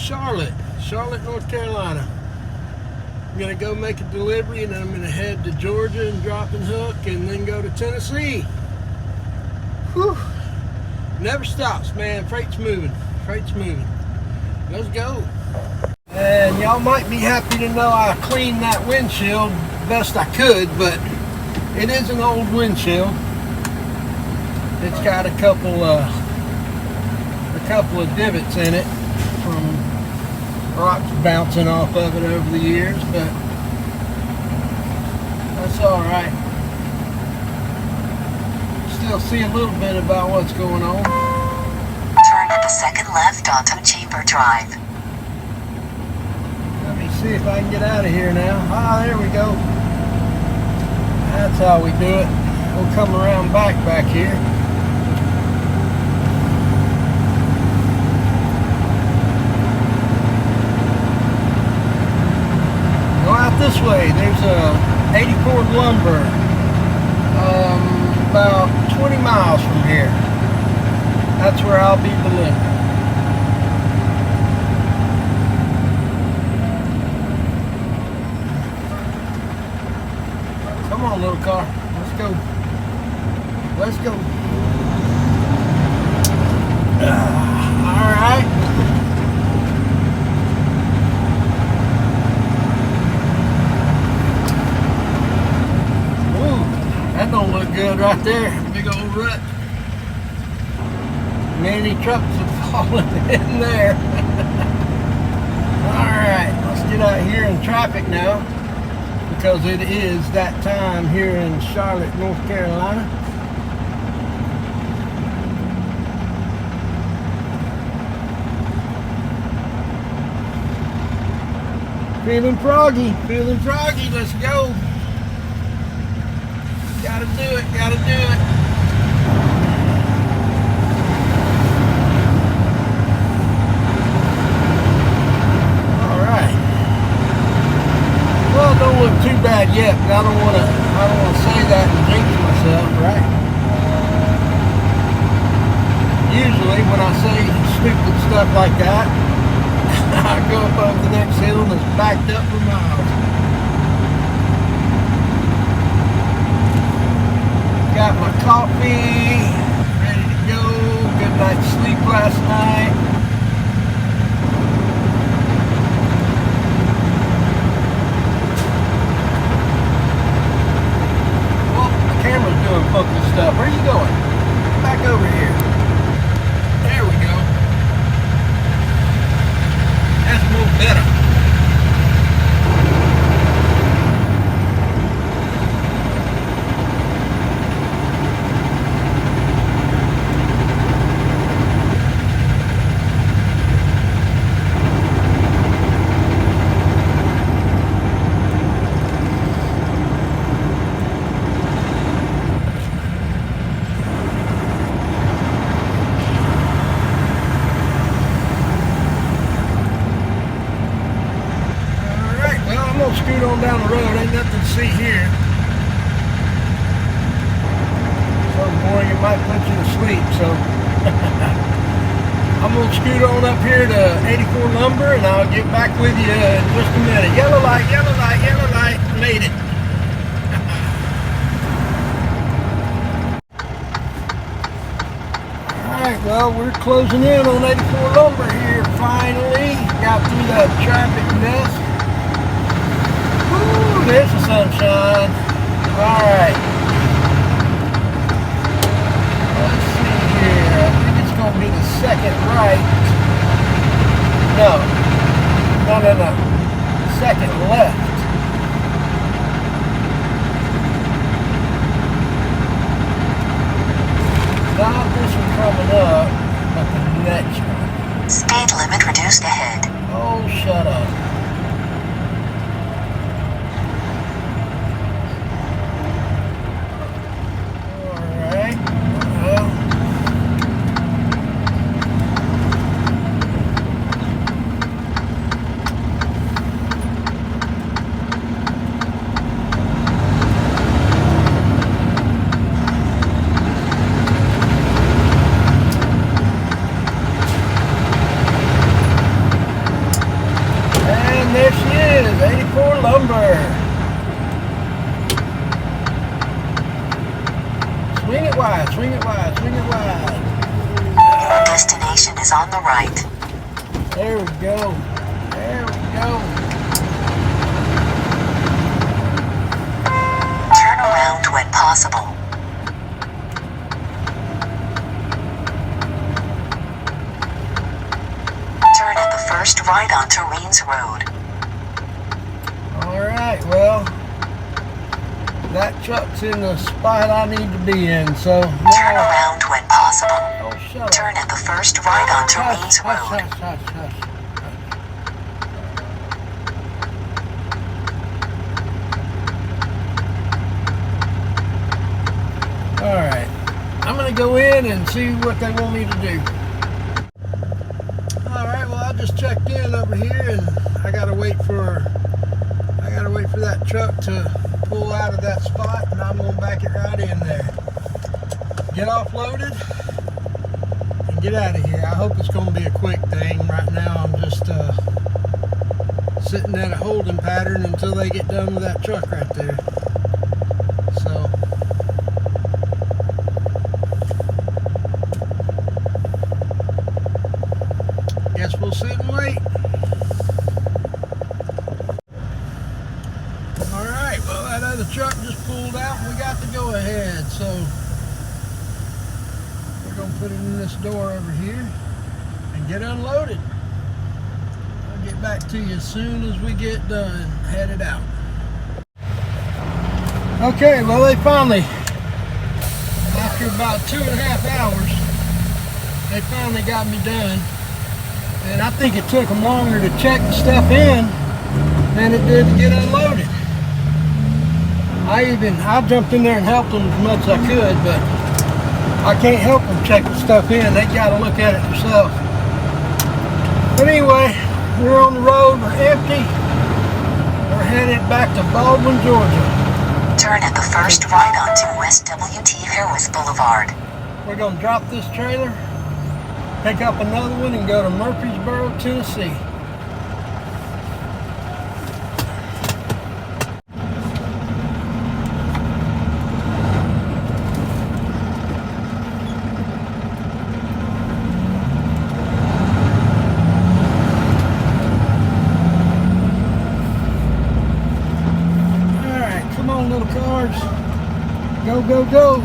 Charlotte, North Carolina. I'm gonna go make a delivery, and then I'm gonna head to Georgia and drop and hook, and then go to Tennessee. Whew. Never stops, man. Freight's moving. Let's go. And y'all might be happy to know I cleaned that windshield best I could, but it is an old windshield. It's got a couple of divots in it from rocks bouncing off of it over the years, but that's all right. Still see a little bit about what's going on. Turn at the second left onto Chamber Drive. Let me see if I can get out of here now. Ah, there we go. That's how we do it. We'll come around back here. Go out this way. There's a 84 lumber. About 20 miles from here. That's where I'll be delivering. Come on, little car. Let's go. All right. Ooh, that don't look good right there. Big old rut. Many trucks have fallen in there. All right, let's get out here in traffic now, because it is that time here in Charlotte, North Carolina. Feeling froggy, let's go. Gotta do it. All right. Well, it don't look too bad yet, but I don't want to say that and jinx myself, right? Usually when I say stupid stuff like that, I go up over the next hill and it's backed up for miles. Got my coffee, ready to go. Good night's sleep last night. Focus stuff. Where are you going? Back over here. There we go. That's a little better. Scoot on down the road, ain't nothing to see here. So boring it might put you to sleep, so I'm gonna scoot on up here to 84 lumber and I'll get back with you in just a minute. Yellow light, made it. Alright, well, we're closing in on 84 lumber here finally. Got through that traffic mess. Ooh, there's the sunshine. Alright. Let's see here. I think it's going to be the second right. No. Second left. Not this one coming up, but the next one. Speed limit reduced ahead. Oh, shut up. is on the right. There we go. There we go. Turn around when possible. Turn at the first right onto Reens Road. Alright, well, that truck's in the spot I need to be in, so now... Turn around when possible. Oh, shut up. Turn at the first right onto Reens Hush, Road. hush, hush, hush. Alright, I'm going to go in and see what they want me to do. Alright, well, I just checked in over here and I got to wait for that truck to pull out of that spot, and I'm going to back it right in there. Get offloaded and get out of here. I hope it's going to be a quick thing. Right now I'm just sitting at a holding pattern until they get done with that truck right there. So guess we'll sit and wait. Alright, well, that other truck just pulled out and we got the go ahead, so we're going to put it in this door over here and get unloaded. I'll get back to you as soon as we get done headed out. Okay, well, they finally, after about 2.5 hours, they finally got me done. And I think it took them longer to check the stuff in than it did to get unloaded. I jumped in there and helped them as much as I could, but I can't help them check the stuff in. They got to look at it themselves. But anyway, we're on the road. We're empty. We're headed back to Baldwin, Georgia. Turn at the first right onto West W.T. Harris Boulevard. We're going to drop this trailer, pick up another one, and go to Murfreesboro, Tennessee. Little cars, go, go, go.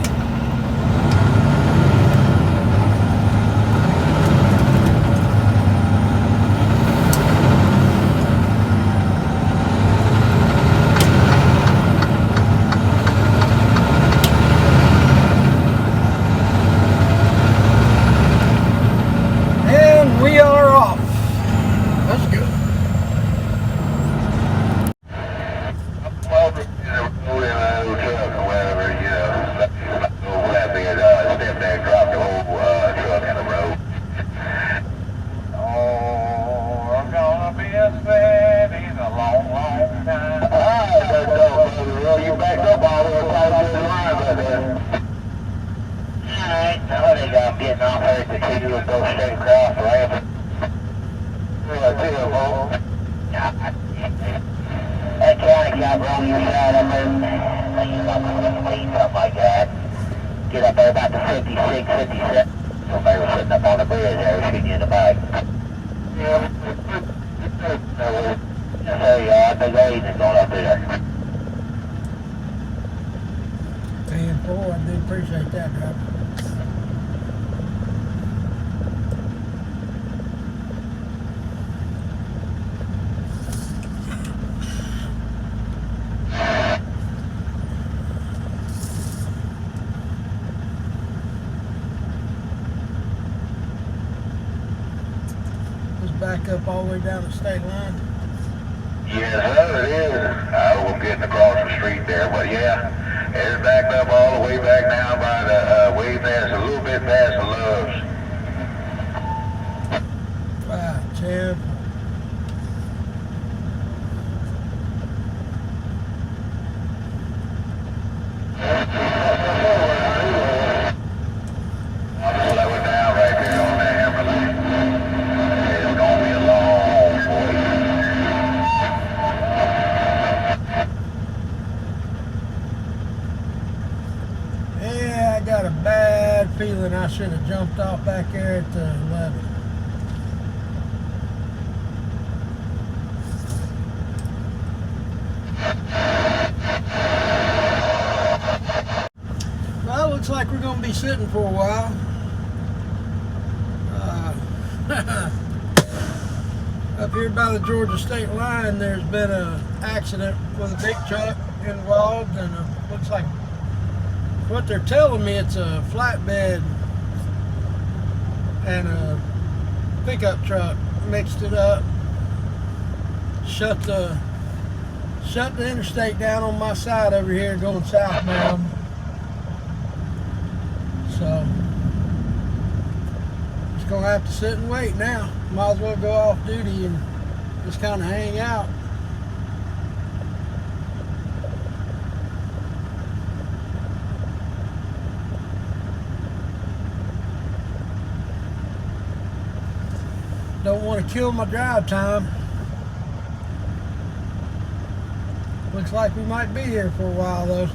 And we are off. That's good. Getting off here to continue to go straight across the ramp. That county cop on your side up there, thinking about the speed, something like that. Get up there about the 56, 57. So they were sitting up on the bridge there, shooting you in the back. Yeah. So yeah, I think I ain't going up there. And boy, I do appreciate that, driver. Back up all the way down the state line. Yes, sir, it is. I was getting across the street there, but yeah, it's backed up all the way back down by the way past, a little bit past the Loves. Wow, Chad. Slow it down right there on that hammer lane. It's gonna be a long Yeah, I got a bad feeling I should have jumped off back there at the 11. be sitting for a while. Up here by the Georgia state line, there's been an accident with a big truck involved, and looks like, what they're telling me, it's a flatbed and a pickup truck mixed it up, shut the interstate down on my side over here going southbound. So just gonna have to sit and wait now. Might as well go off duty and just kind of hang out. Don't want to kill my drive time. Looks like we might be here for a while though.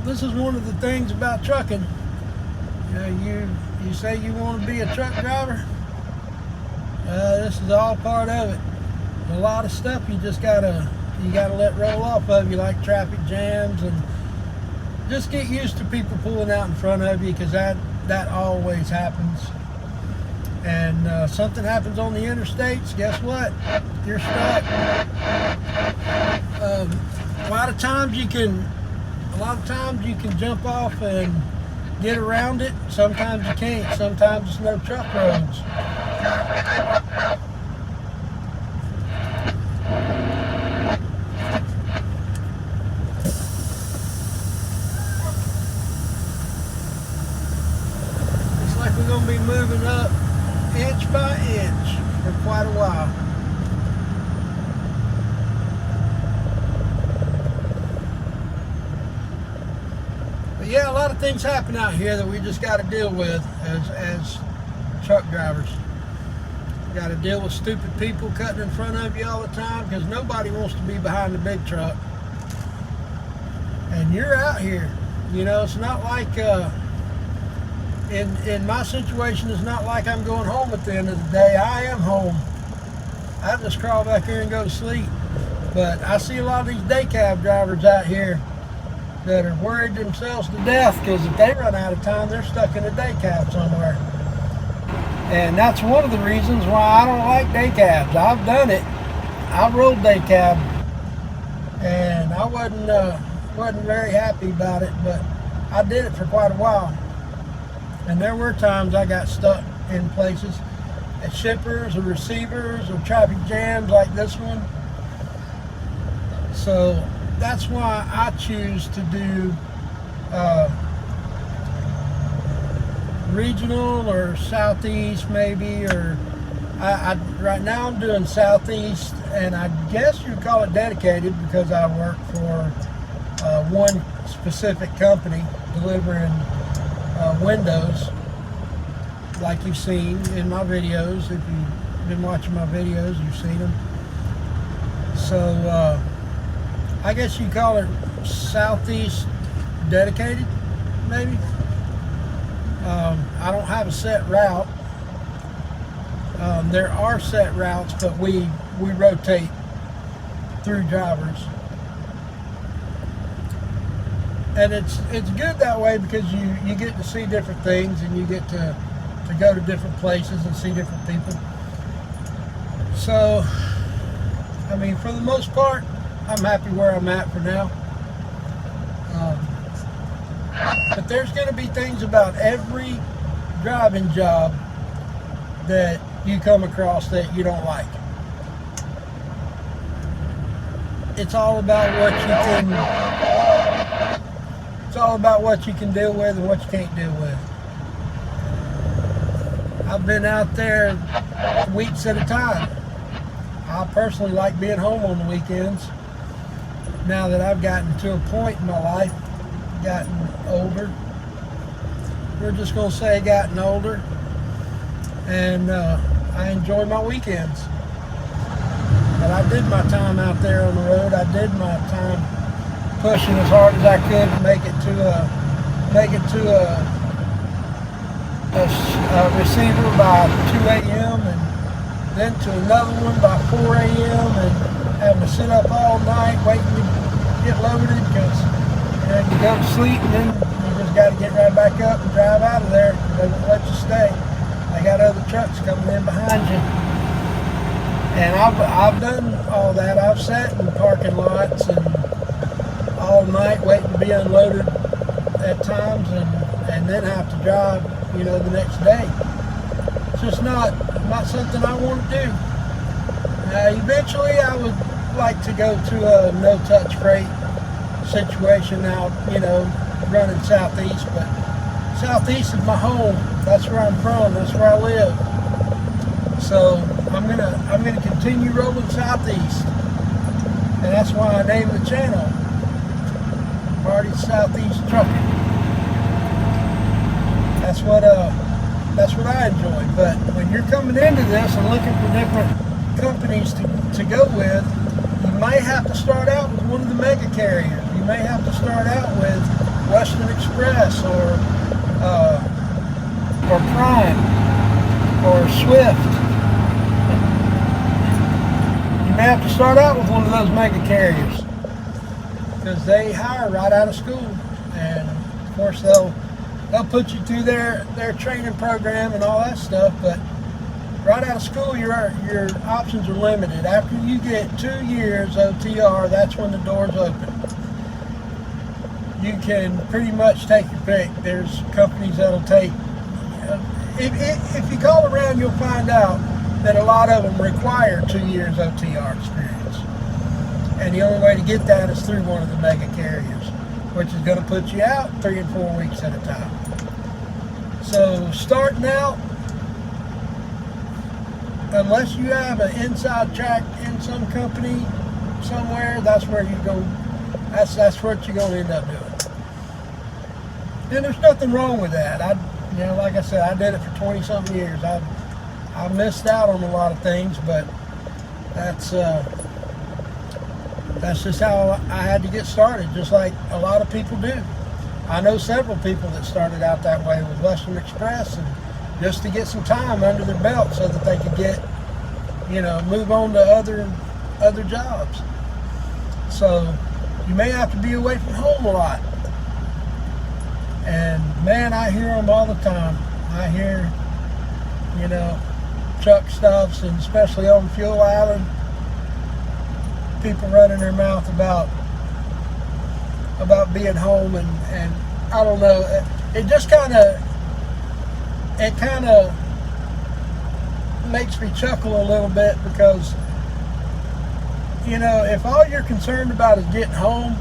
This is one of the things about trucking. You say you want to be a truck driver. This is all part of it. A lot of stuff you gotta let roll off of you, like traffic jams, and just get used to people pulling out in front of you, because that always happens. And something happens on the interstates, guess what? You're stuck. A lot of times you can jump off and get around it. Sometimes you can't. Sometimes it's no truck roads. Looks like we're going to be moving up inch by inch for quite a while. Yeah, a lot of things happen out here that we just got to deal with as truck drivers. Got to deal with stupid people cutting in front of you all the time, because nobody wants to be behind the big truck. And you're out here. You know, it's not like, in my situation, it's not like I'm going home at the end of the day. I am home. I just crawl back here and go to sleep. But I see a lot of these day cab drivers out here that are worried themselves to death, because if they run out of time, they're stuck in a day cab somewhere. And that's one of the reasons why I don't like day cabs. I've done it. I rolled day cab, and I wasn't very happy about it, but I did it for quite a while. And there were times I got stuck in places at shippers or receivers or traffic jams like this one. So that's why I choose to do regional or southeast maybe, or right now I'm doing southeast, and I guess you'd call it dedicated, because I work for one specific company delivering windows, like you've seen in my videos. If you've been watching my videos, you've seen them. So I guess you call it southeast dedicated, maybe. I don't have a set route. There are set routes, but we rotate through drivers, and it's good that way, because you get to see different things, and you get to go to different places and see different people. So, I mean, for the most part, I'm happy where I'm at for now. But there's going to be things about every driving job that you come across that you don't like. It's all about what you can. It's all about what you can deal with and what you can't deal with. I've been out there weeks at a time. I personally like being home on the weekends. Now that I've gotten to a point in my life, gotten older, we're just going to say gotten older, and I enjoy my weekends. But I did my time out there on the road. I did my time pushing as hard as I could to make it to a receiver by 2 a.m. and then to another one by 4 a.m. and having to sit up all night waiting to get loaded because you go to sleep and then you just got to get right back up and drive out of there. They won't let you stay. They got other trucks coming in behind you. And I've done all that. I've sat in parking lots and all night waiting to be unloaded at times and then have to drive, the next day. It's just not something I want to do. Eventually I would like to go to a no-touch freight situation out, running southeast, but southeast is my home. That's where I'm from. That's where I live. So I'm gonna continue rolling southeast, and that's why I named the channel Marty's Southeast Truckin. That's what I enjoy. But when you're coming into this and looking for different companies to go with, you may have to start out with one of the mega carriers. You may have to start out with Western Express or Prime or Swift. You may have to start out with one of those mega carriers because they hire right out of school, and of course they'll put you through their training program and all that stuff, but right out of school your options are limited. After you get 2 years OTR, that's when the doors open. You can pretty much take your pick. There's companies that'll take, if you call around, you'll find out that a lot of them require 2 years OTR experience. And the only way to get that is through one of the mega carriers, which is going to put you out 3 and 4 weeks at a time. So starting out, unless you have an inside track in some company somewhere, that's where you go. That's what you're going to end up doing. And there's nothing wrong with that. Like I said, I did it for 20-something years. I missed out on a lot of things, but that's just how I had to get started, just like a lot of people do. I know several people that started out that way with Western Express, and just to get some time under their belt so that they could get, move on to other jobs. So you may have to be away from home a lot. And man, I hear them all the time. I hear, truck stops, and especially on Fuel Island, people running their mouth about being home, and I don't know, it just kind of makes me chuckle a little bit because if all you're concerned about is getting home,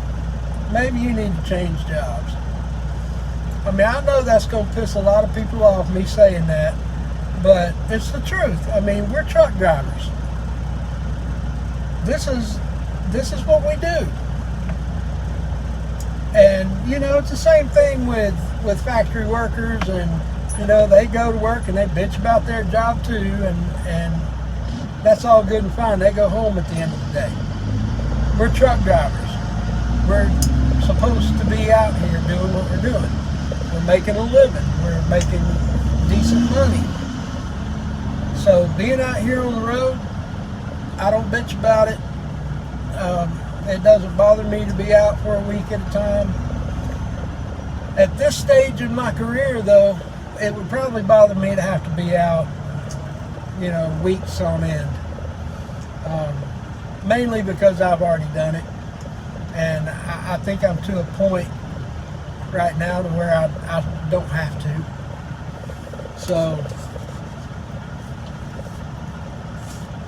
maybe you need to change jobs. I mean, I know that's going to piss a lot of people off, me saying that, but it's the truth. I mean, we're truck drivers. This is what we do. And it's the same thing with factory workers, and they go to work and they bitch about their job too, and that's all good and fine. They go home at the end of the day. We're truck drivers. We're supposed to be out here doing what we're doing. We're making a living. We're making decent money. So being out here on the road, I don't bitch about it. It doesn't bother me to be out for a week at a time. At this stage in my career, though, it would probably bother me to have to be out, weeks on end. Mainly because I've already done it. And I think I'm to a point right now to where I don't have to. So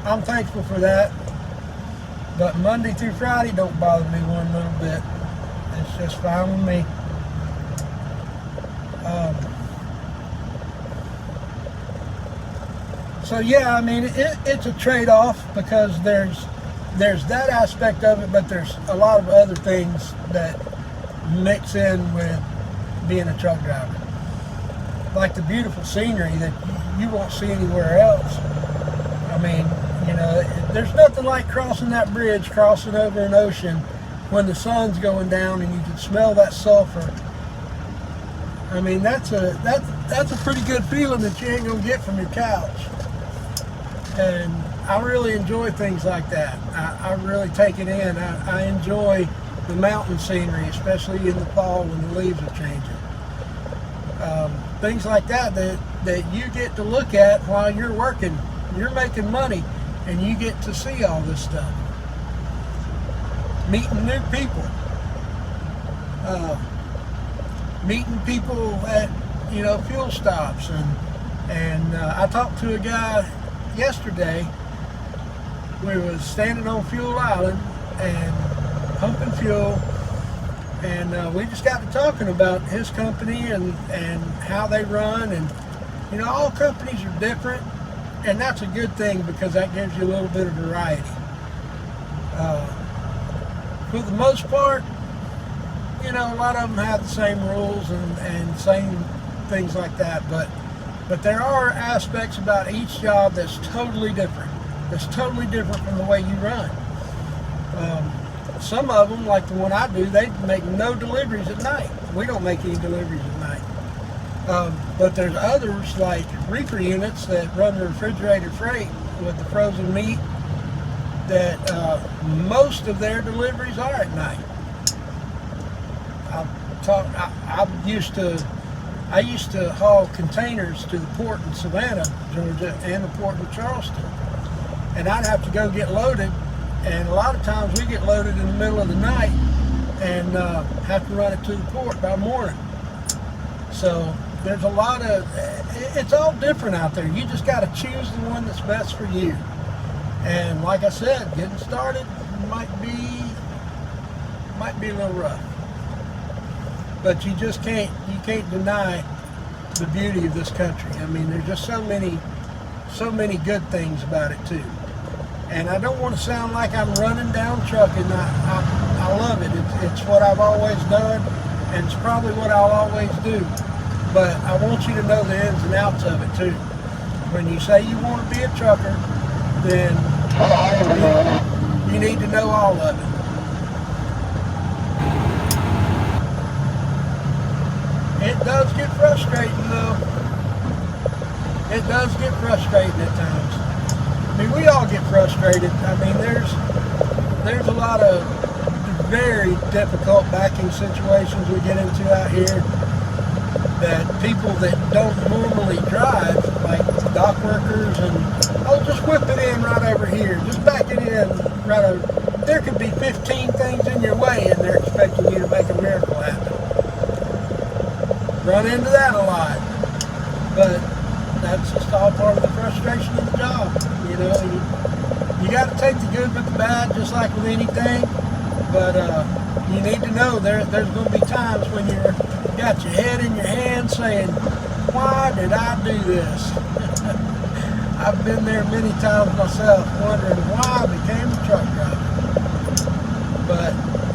I'm thankful for that. But Monday through Friday don't bother me one little bit. It's just fine with me. So yeah, I mean, it's a trade-off because there's that aspect of it, but there's a lot of other things that mix in with being a truck driver. Like the beautiful scenery that you won't see anywhere else. I mean, there's nothing like crossing that bridge, crossing over an ocean when the sun's going down and you can smell that sulfur I mean, that's a pretty good feeling that you ain't gonna get from your couch. And I really enjoy things like that. I really take it in. I enjoy the mountain scenery, especially in the fall when the leaves are changing. Things like that you get to look at while you're working. You're making money, and you get to see all this stuff. Meeting new people. Meeting people at fuel stops, and I talked to a guy yesterday. We was standing on Fuel Island and pumping fuel, and we just got to talking about his company and how they run, and all companies are different, and that's a good thing because that gives you a little bit of variety. For the most part, a lot of them have the same rules and same things like that, but there are aspects about each job that's totally different. That's totally different from the way you run. Some of them, like the one I do, they make no deliveries at night. We don't make any deliveries at night. But there's others, like reefer units that run the refrigerated freight with the frozen meat, that most of their deliveries are at night. I used to haul containers to the port in Savannah, Georgia, and the port in Charleston. And I'd have to go get loaded, and a lot of times we get loaded in the middle of the night and have to run it to the port by morning. So there's a lot of, it's all different out there. You just got to choose the one that's best for you. And like I said, getting started might be a little rough. But you can't deny the beauty of this country. I mean, there's just so many good things about it too. And I don't want to sound like I'm running down trucking. I love it. It's what I've always done, and it's probably what I'll always do. But I want you to know the ins and outs of it too. When you say you want to be a trucker, then you need to know all of it. It does get frustrating though. It does get frustrating at times. I mean, we all get frustrated. I mean, there's a lot of very difficult backing situations we get into out here that people that don't normally drive, like dock workers, and just whip it in right over here, just back it in right over. There could be 15 things in your way, and they're expecting you to make a miracle happen. Run into that a lot, but that's just all part of the frustration of the job. You got to take the good with the bad, just like with anything. But you need to know there's going to be times when you got your head in your hand saying, "Why did I do this?" I've been there many times myself, wondering why I became a truck driver. But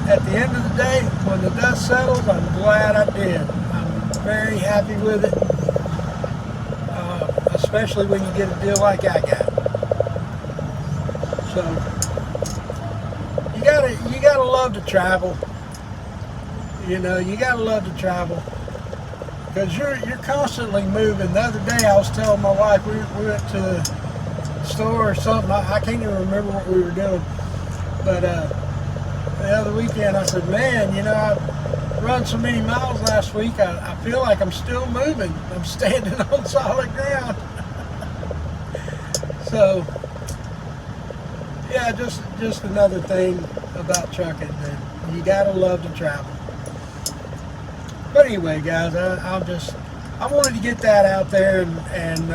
at the end of the day, when the dust settles, I'm glad I did. I'm very happy with it, especially when you get a deal like I got. So you gotta love to travel. You gotta love to travel because you're constantly moving. The other day I was telling my wife we went to the store or something. I can't even remember what we were doing, but the other weekend I said, "Man, I run so many miles last week. I feel like I'm still moving. I'm standing on solid ground." So, yeah, just another thing about trucking, that you gotta love to travel. But anyway, guys, I wanted to get that out there and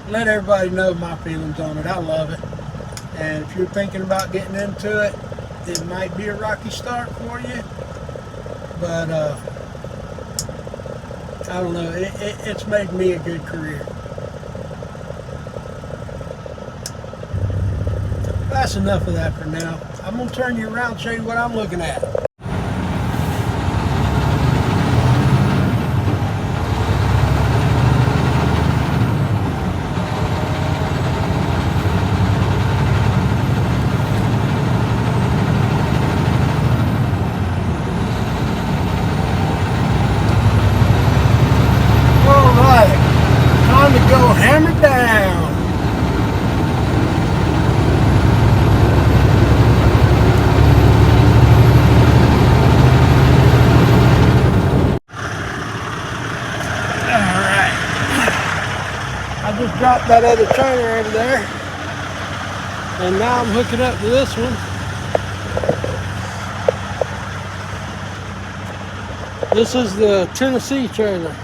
let everybody know my feelings on it. I love it, and if you're thinking about getting into it, it might be a rocky start for you, but I don't know. It's made me a good career. That's enough of that for now. I'm going to turn you around and show you what I'm looking at. dropped that other trailer over there. And now I'm hooking up to this one. This is the Tennessee trailer.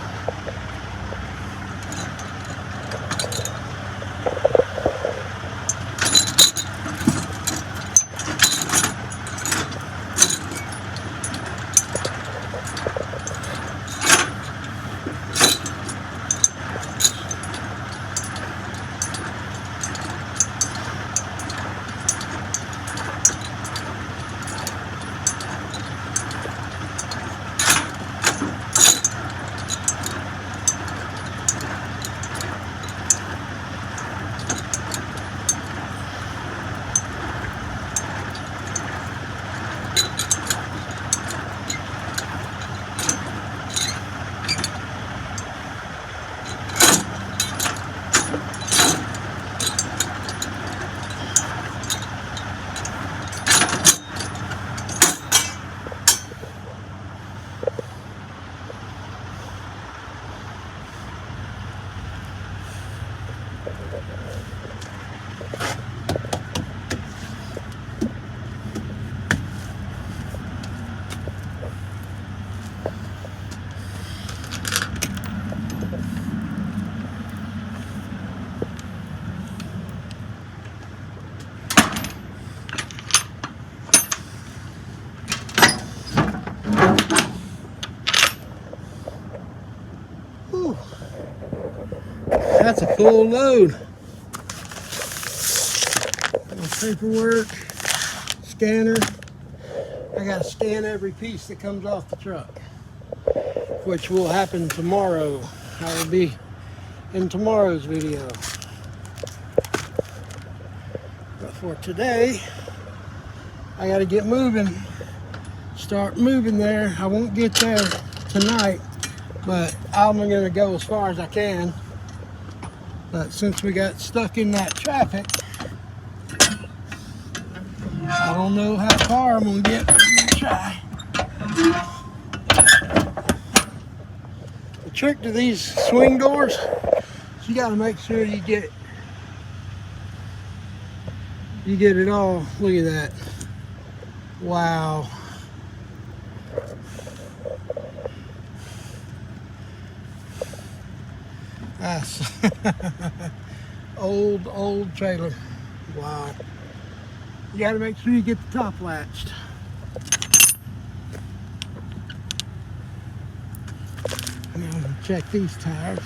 Whew. That's a full load. Paperwork, scanner. I gotta scan every piece that comes off the truck, which will happen tomorrow. I will be in tomorrow's video. But for today, I gotta get moving. Start moving there. I won't get there tonight, but I'm gonna go as far as I can. But since we got stuck in that traffic, I don't know how far I'm gonna get. I'm gonna try. The trick to these swing doors is you gotta make sure you get it all. Look at that. Wow. That's old trailer. Wow. You gotta make sure you get the top latched. Now I'm gonna check these tires.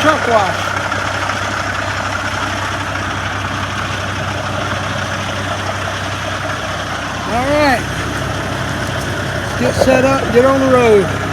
Truck wash. All right, get set up, get on the road.